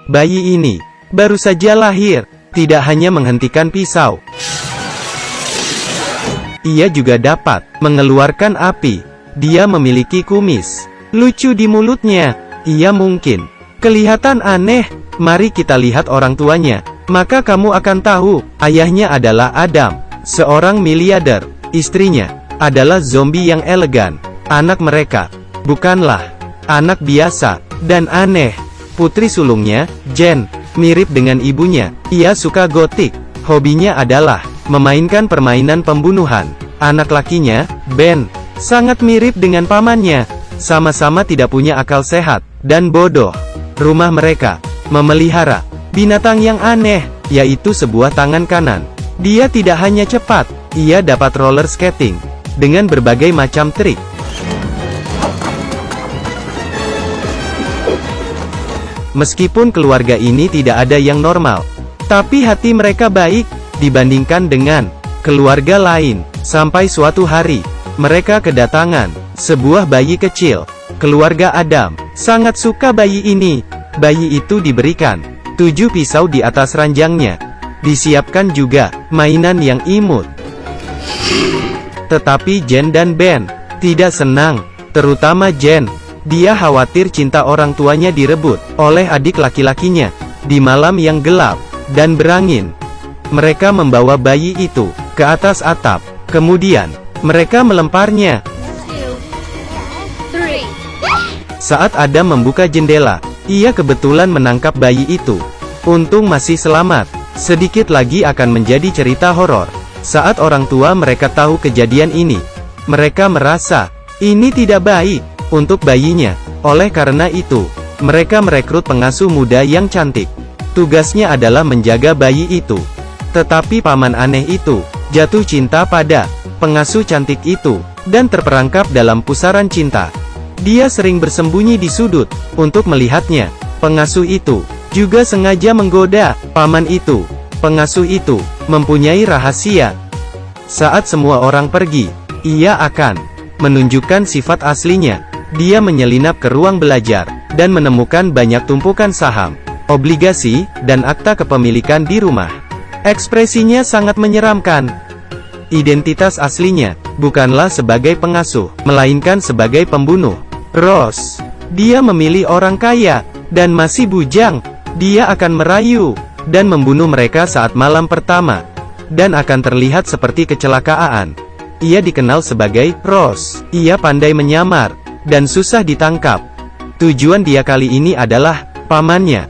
Bayi ini baru saja lahir, tidak hanya menghentikan pisau. Ia juga dapat mengeluarkan api. Dia memiliki kumis lucu di mulutnya. Ia mungkin kelihatan aneh. Mari kita lihat orang tuanya. Maka kamu akan tahu, ayahnya adalah Adam, seorang miliarder. Istrinya adalah zombie yang elegan. Anak mereka bukanlah anak biasa dan aneh. Putri sulungnya, Jen, mirip dengan ibunya. Ia suka gotik. Hobinya adalah memainkan permainan pembunuhan. Anak lakinya, Ben, sangat mirip dengan pamannya. Sama-sama tidak punya akal sehat dan bodoh. Rumah mereka memelihara binatang yang aneh, yaitu sebuah tangan kanan. Dia tidak hanya cepat, ia dapat roller skating dengan berbagai macam trik. Meskipun keluarga ini tidak ada yang normal, tapi hati mereka baik dibandingkan dengan keluarga lain. Sampai suatu hari, mereka kedatangan sebuah bayi kecil. Keluarga Adam sangat suka bayi ini. Bayi itu diberikan 7 pisau di atas ranjangnya. Disiapkan juga mainan yang imut. Tetapi Jen dan Ben tidak senang, terutama Jen. Dia khawatir cinta orang tuanya direbut oleh adik laki-lakinya. Di malam yang gelap dan berangin, mereka membawa bayi itu ke atas atap. Kemudian, mereka melemparnya. Saat Adam membuka jendela, ia kebetulan menangkap bayi itu. Untung masih selamat. Sedikit lagi akan menjadi cerita horor. Saat orang tua mereka tahu kejadian ini, mereka merasa ini tidak baik untuk bayinya. Oleh karena itu, mereka merekrut pengasuh muda yang cantik. Tugasnya adalah menjaga bayi itu. Tetapi paman aneh itu jatuh cinta pada pengasuh cantik itu, dan terperangkap dalam pusaran cinta. Dia sering bersembunyi di sudut untuk melihatnya. Pengasuh itu juga sengaja menggoda paman itu. Pengasuh itu mempunyai rahasia. Saat semua orang pergi, ia akan menunjukkan sifat aslinya. Dia menyelinap ke ruang belajar dan menemukan banyak tumpukan saham, obligasi, dan akta kepemilikan di rumah. Ekspresinya sangat menyeramkan. Identitas aslinya bukanlah sebagai pengasuh, melainkan sebagai pembunuh. Ross, dia memilih orang kaya dan masih bujang. Dia akan merayu dan membunuh mereka saat malam pertama, dan akan terlihat seperti kecelakaan. Ia dikenal sebagai Ross. Ia pandai menyamar dan susah ditangkap. Tujuan dia kali ini adalah pamannya.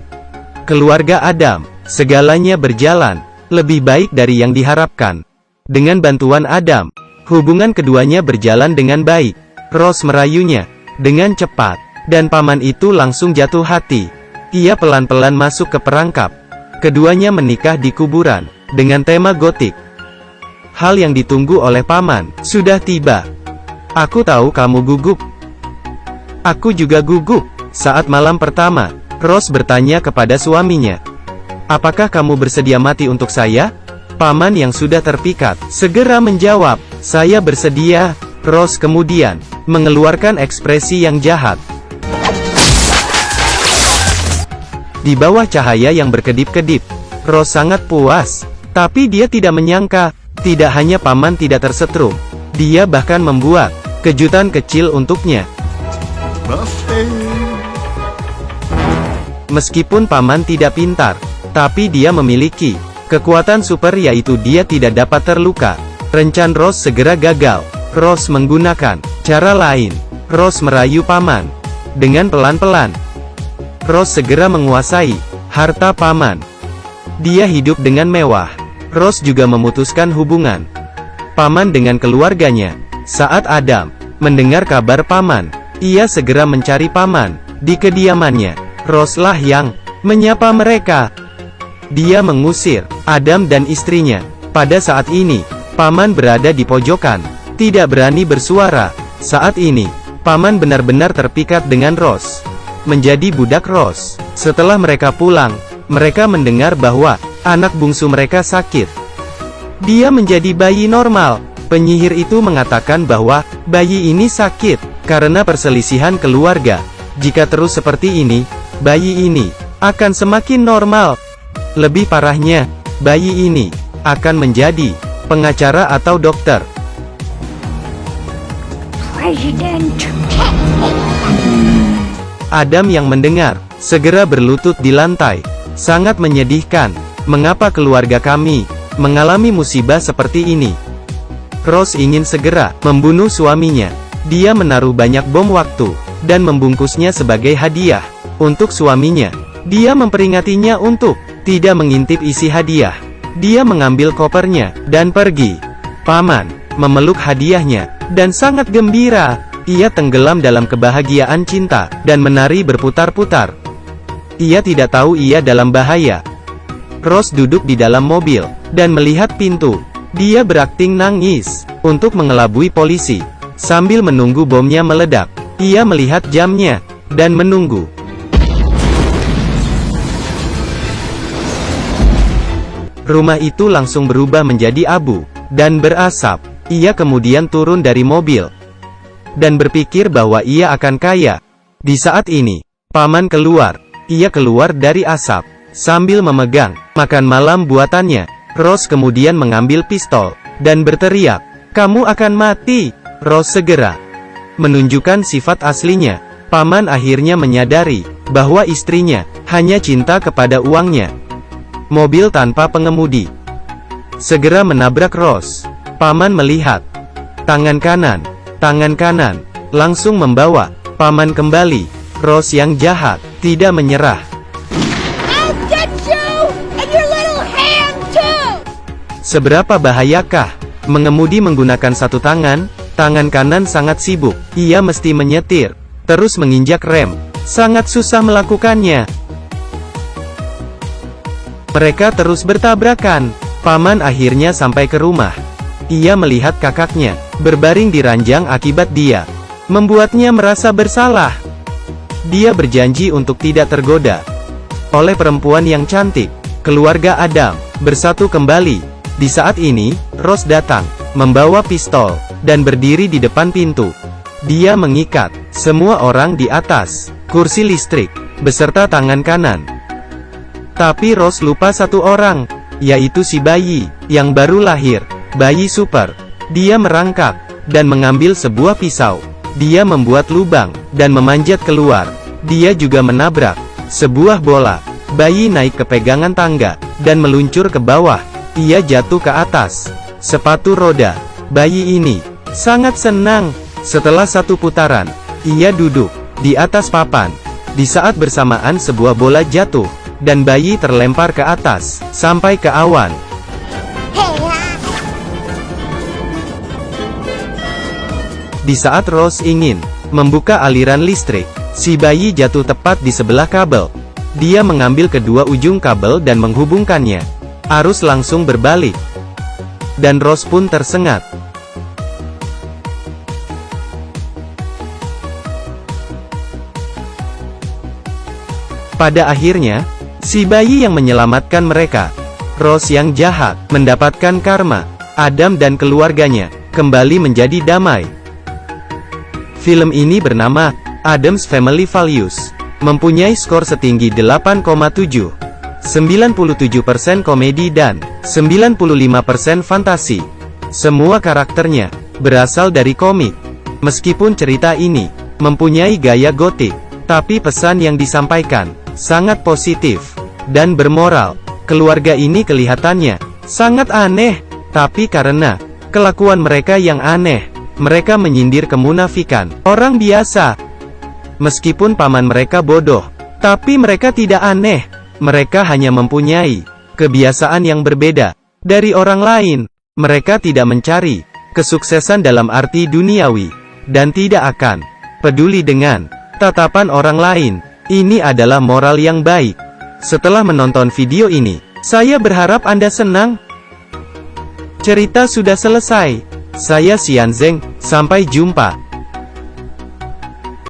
Keluarga Adam, segalanya berjalan lebih baik dari yang diharapkan. Dengan bantuan Adam, hubungan keduanya berjalan dengan baik. Ross merayunya dengan cepat, dan paman itu langsung jatuh hati. Ia pelan-pelan masuk ke perangkap. Keduanya menikah di kuburan dengan tema gotik. Hal yang ditunggu oleh paman sudah tiba. Aku tahu kamu gugup. Aku juga gugup. Saat malam pertama, Ross bertanya kepada suaminya, "Apakah kamu bersedia mati untuk saya?" Paman yang sudah terpikat segera menjawab, "Saya bersedia." Ross kemudian mengeluarkan ekspresi yang jahat. Di bawah cahaya yang berkedip-kedip, Ross sangat puas. Tapi dia tidak menyangka, tidak hanya paman tidak tersetrum, dia bahkan membuat kejutan kecil untuknya. Meskipun paman tidak pintar, tapi dia memiliki kekuatan super, yaitu dia tidak dapat terluka. Rencana Ross segera gagal. Ross menggunakan cara lain. Ross merayu paman dengan pelan-pelan. Ross segera menguasai harta paman. Dia hidup dengan mewah. Ross juga memutuskan hubungan paman dengan keluarganya. Saat Adam mendengar kabar paman, ia segera mencari paman di kediamannya. Ross lah yang menyapa mereka. Dia mengusir Adam dan istrinya. Pada saat ini, paman berada di pojokan, tidak berani bersuara. Saat ini, paman benar-benar terpikat dengan Ross, menjadi budak Ross. Setelah mereka pulang, mereka mendengar bahwa anak bungsu mereka sakit. Dia menjadi bayi normal. Penyihir itu mengatakan bahwa bayi ini sakit karena perselisihan keluarga. Jika terus seperti ini, bayi ini akan semakin normal. Lebih parahnya, bayi ini akan menjadi pengacara atau dokter. President. Adam yang mendengar, segera berlutut di lantai. Sangat menyedihkan. Mengapa keluarga kami mengalami musibah seperti ini? Rose ingin segera membunuh suaminya. Dia menaruh banyak bom waktu, dan membungkusnya sebagai hadiah untuk suaminya. Dia memperingatinya untuk tidak mengintip isi hadiah. Dia mengambil kopernya, dan pergi. Paman memeluk hadiahnya, dan sangat gembira. Ia tenggelam dalam kebahagiaan cinta, dan menari berputar-putar. Ia tidak tahu ia dalam bahaya. Rose duduk di dalam mobil, dan melihat pintu. Dia berakting nangis, untuk mengelabui polisi. Sambil menunggu bomnya meledak, ia melihat jamnya, dan menunggu. Rumah itu langsung berubah menjadi abu, dan berasap. Ia kemudian turun dari mobil, dan berpikir bahwa ia akan kaya. Di saat ini, paman keluar. Ia keluar dari asap, sambil memegang makan malam buatannya. Rose kemudian mengambil pistol, dan berteriak, "Kamu akan mati!" Rose segera menunjukkan sifat aslinya. Paman akhirnya menyadari bahwa istrinya hanya cinta kepada uangnya. Mobil tanpa pengemudi segera menabrak Rose. Paman melihat tangan kanan langsung membawa paman kembali. Rose yang jahat tidak menyerah. I'll get you and your little hand too. Seberapa bahayakah mengemudi menggunakan satu tangan? Tangan kanan sangat sibuk. Ia mesti menyetir, terus menginjak rem. Sangat susah melakukannya. Mereka terus bertabrakan. Paman akhirnya sampai ke rumah. Ia melihat kakaknya berbaring di ranjang akibat dia membuatnya merasa bersalah. Dia berjanji untuk tidak tergoda oleh perempuan yang cantik. Keluarga Adam bersatu kembali. Di saat ini, Rose datang, membawa pistol, dan berdiri di depan pintu. Dia mengikat semua orang di atas kursi listrik, beserta tangan kanan. Tapi Rose lupa satu orang, yaitu si bayi yang baru lahir. Bayi super. Dia merangkak, dan mengambil sebuah pisau. Dia membuat lubang, dan memanjat keluar. Dia juga menabrak sebuah bola. Bayi naik ke pegangan tangga, dan meluncur ke bawah. Ia jatuh ke atas sepatu roda. Bayi ini sangat senang. Setelah satu putaran, ia duduk di atas papan. Di saat bersamaan sebuah bola jatuh, dan bayi terlempar ke atas, sampai ke awan. Di saat Rose ingin membuka aliran listrik, si bayi jatuh tepat di sebelah kabel. Dia mengambil kedua ujung kabel dan menghubungkannya. Arus langsung berbalik, dan Rose pun tersengat. Pada akhirnya, si bayi yang menyelamatkan mereka. Rose yang jahat mendapatkan karma. Adam dan keluarganya kembali menjadi damai. Film ini bernama Addams Family Values. Mempunyai skor setinggi 8,7. 97% komedi dan 95% fantasi. Semua karakternya berasal dari komik. Meskipun cerita ini mempunyai gaya gotik, tapi pesan yang disampaikan sangat positif dan bermoral. Keluarga ini kelihatannya sangat aneh, tapi karena kelakuan mereka yang aneh, mereka menyindir kemunafikan orang biasa. Meskipun paman mereka bodoh, tapi mereka tidak aneh. Mereka hanya mempunyai kebiasaan yang berbeda dari orang lain. Mereka tidak mencari kesuksesan dalam arti duniawi, dan tidak akan peduli dengan tatapan orang lain. Ini adalah moral yang baik. Setelah menonton video ini, saya berharap Anda senang. Cerita sudah selesai. Saya Xianzeng, sampai jumpa.